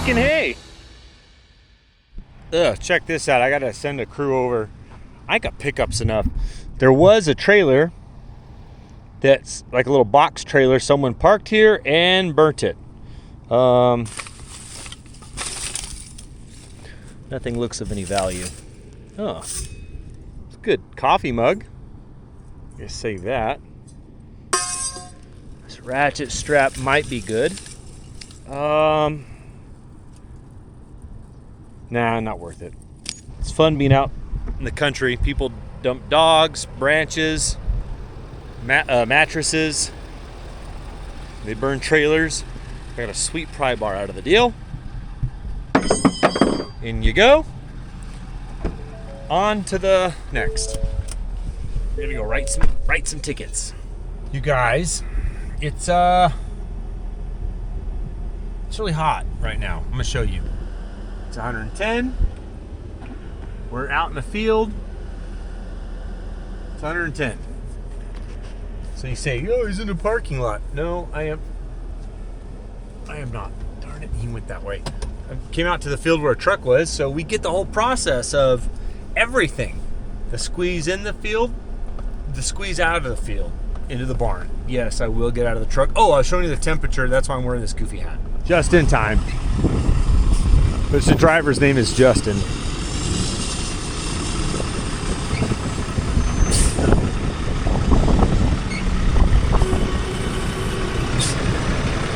making hay. Check this out. I gotta send a crew over. I got pickups enough. There was a trailer that's like a little box trailer. Someone parked here and burnt it. Nothing looks of any value. Oh, it's a good coffee mug. Just save that. This ratchet strap might be good. Nah, not worth it. It's fun being out in the country. People dump dogs, branches, mattresses. They burn trailers. I got a sweet pry bar out of the deal. In you go. On to the next. We're gonna go write some tickets. You guys, it's really hot right now. I'm gonna show you. It's 110. We're out in the field. It's 110. So you say, oh, he's in the parking lot. No, I am not. Darn it, he went that way. I came out to the field where a truck was, so we get the whole process of everything. The squeeze in the field, the squeeze out of the field, into the barn. Yes, I will get out of the truck. Oh, I was showing you the temperature. That's why I'm wearing this goofy hat. Just in time. But the driver's name is Justin.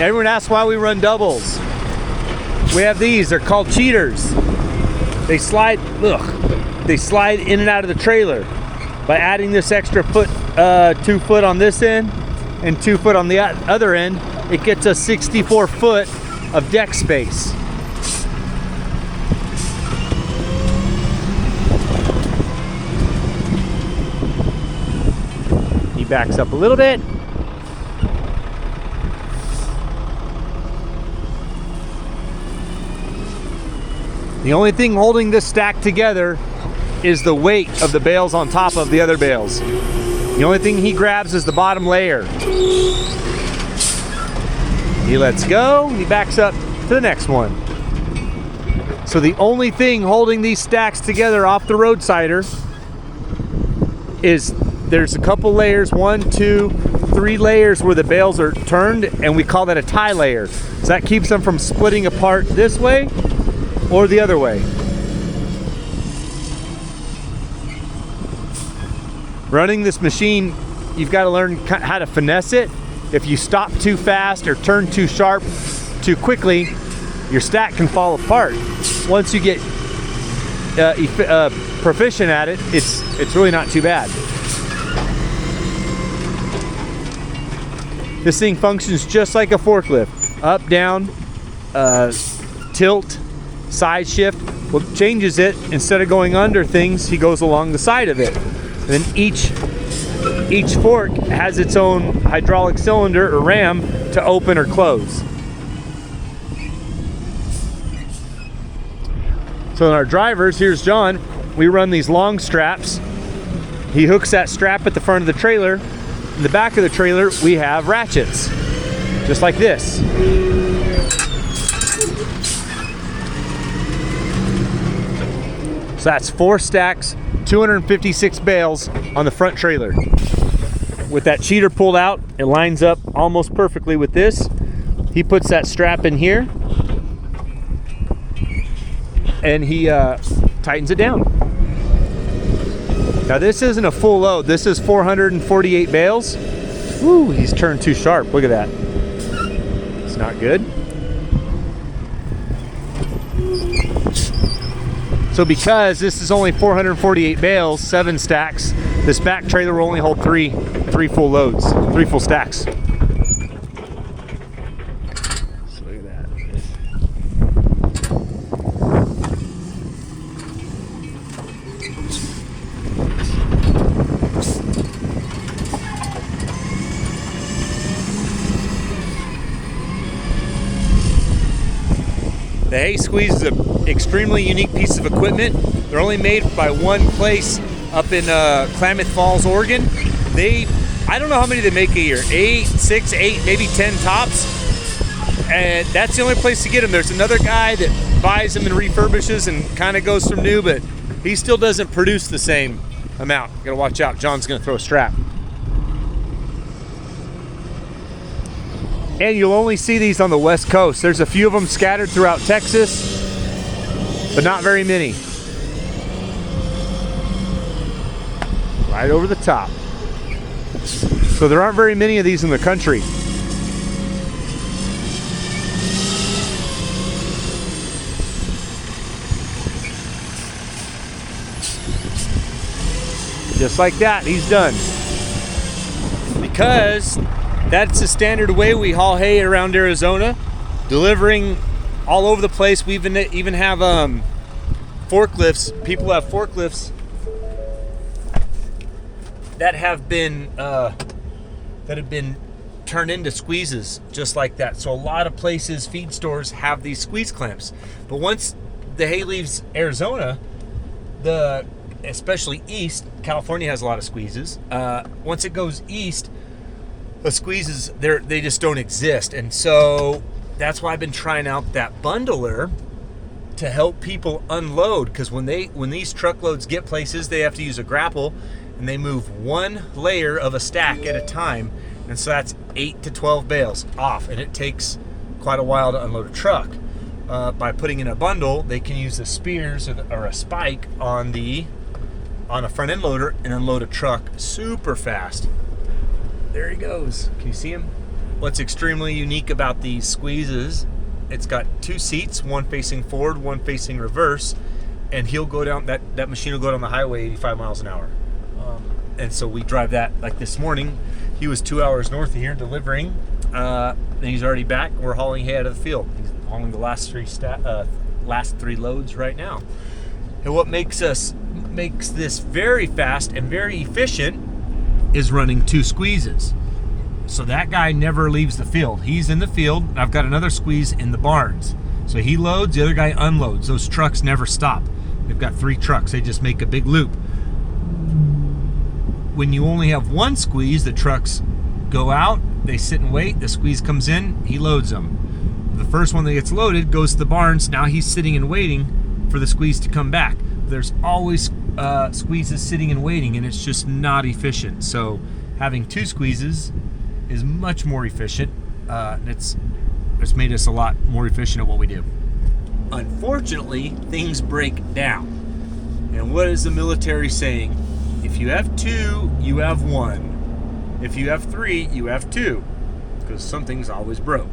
Everyone asks why we run doubles. We have these. They're called cheaters. They slide in and out of the trailer. By adding this extra foot, 2 foot on this end and 2 foot on the other end, it gets us 64 foot of deck space. He backs up a little bit. The only thing holding this stack together is the weight of the bales on top of the other bales. The only thing he grabs is the bottom layer. He lets go, he backs up to the next one. So the only thing holding these stacks together off the roadsider is there's a couple layers, 1, 2, 3 layers where the bales are turned, and we call that a tie layer. So that keeps them from splitting apart this way or the other way. Running this machine, you've got to learn how to finesse it. If you stop too fast or turn too sharp too quickly, your stack can fall apart. Once you get proficient at it, it's really not too bad. This thing functions just like a forklift. Up, down, tilt, side shift. What changes it, instead of going under things, he goes along the side of it. And then each fork has its own hydraulic cylinder or ram to open or close. So in our drivers, here's John. We run these long straps. He hooks that strap at the front of the trailer. In the back of the trailer, we have ratchets, just like this. So that's 4 stacks, 256 bales on the front trailer. With that cheater pulled out, it lines up almost perfectly with this. He puts that strap in here and he tightens it down. Now this isn't a full load. This is 448 bales. Woo, he's turned too sharp. Look at that. It's not good. So because this is only 448 bales, 7 stacks, this back trailer will only hold three full loads, 3 full stacks. So look at that. The hay squeeze is an extremely unique piece of equipment. They're only made by one place up in Klamath Falls, Oregon. I don't know how many they make a year, 6, 8, maybe 10 tops. And that's the only place to get them. There's another guy that buys them and refurbishes and kind of goes from new, but he still doesn't produce the same amount. Gotta watch out. John's gonna throw a strap. And you'll only see these on the West Coast. There's a few of them scattered throughout Texas, but not very many. Right over the top. So there aren't very many of these in the country. Just like that, he's done. Because that's the standard way we haul hay around Arizona, delivering all over the place. We even have forklifts. People have forklifts that have been turned into squeezes just like that. So a lot of places, feed stores, have these squeeze clamps. But once the hay leaves Arizona, especially east, California has a lot of squeezes. Once it goes east, the squeezes, they just don't exist. And so that's why I've been trying out that bundler to help people unload, because when these truckloads get places, they have to use a grapple, and they move one layer of a stack at a time. And so that's 8 to 12 bales off, and it takes quite a while to unload a truck. By putting in a bundle, they can use the spears or a spike on a front end loader and unload a truck super fast. There he goes. Can you see him? What's extremely unique about these squeezes, it's got 2 seats, one facing forward, one facing reverse, and he'll go down, that machine will go down the highway 85 miles an hour. And so we drive that. Like this morning, he was 2 hours north of here delivering, and he's already back. We're hauling hay out of the field. He's hauling the last three loads right now. And what makes this very fast and very efficient is running 2 squeezes. So that guy never leaves the field. He's in the field. I've got another squeeze in the barns. So he loads, the other guy unloads. Those trucks never stop. They've got 3 trucks. They just make a big loop. When you only have 1 squeeze, the trucks go out, they sit and wait, the squeeze comes in, he loads them. The first one that gets loaded goes to the barns. Now he's sitting and waiting for the squeeze to come back. There's always squeezes sitting and waiting, and it's just not efficient. So having 2 squeezes is much more efficient. It's made us a lot more efficient at what we do. Unfortunately, things break down. And what is the military saying? If you have 2, you have 1. If you have 3, you have 2. Because something's always broke.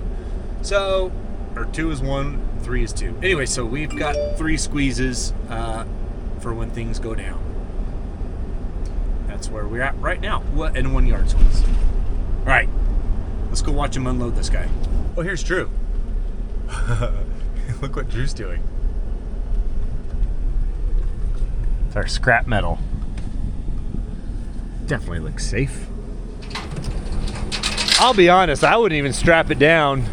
So, or 2 is 1, 3 is 2. Anyway, so we've got 3 squeezes for when things go down. That's where we're at right now. And 1 yard squeeze. All right, let's go watch him unload this guy. Oh, here's Drew. Look what Drew's doing. It's our scrap metal. Definitely looks safe. I'll be honest, I wouldn't even strap it down.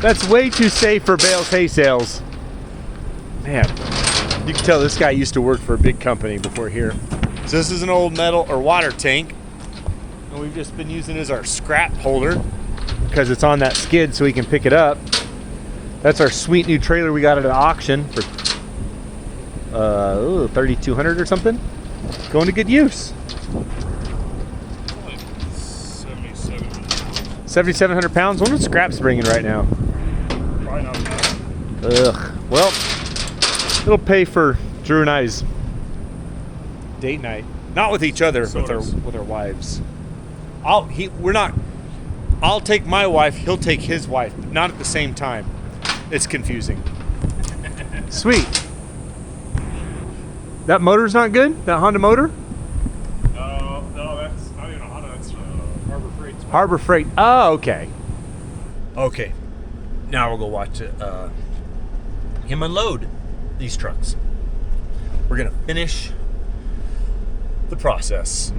That's way too safe for Bales hay sales. Man, you can tell this guy used to work for a big company before here. So this is an old metal or water tank, and we've just been using it as our scrap holder because it's on that skid so we can pick it up. That's our sweet new trailer we got at an auction for $3,200 or something. Going to good use. 7,700 pounds. What is scrap's bringing right now? Probably not bad. Ugh. Well, it'll pay for Drew and I's date night. Not with each other, with our wives. I'll take my wife. He'll take his wife, but not at the same time. It's confusing. Sweet. That motor's not good? That Honda motor? No, that's not even a Honda. That's Harbor Freight. Harbor Freight. Oh, okay. Okay. Now we'll go watch him unload these trucks. We're going to finish the process.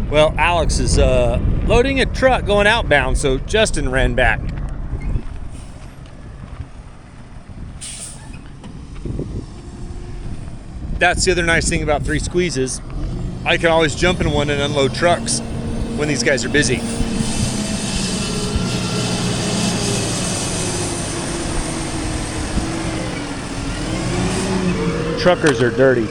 Well, Alex is loading a truck going outbound, so Justin ran back. That's the other nice thing about 3 squeezes. I can always jump in one and unload trucks when these guys are busy. Truckers are dirty.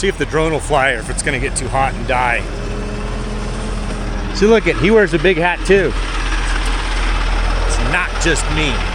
See if the drone will fly or if it's going to get too hot and die. See, look, he wears a big hat too. It's not just me.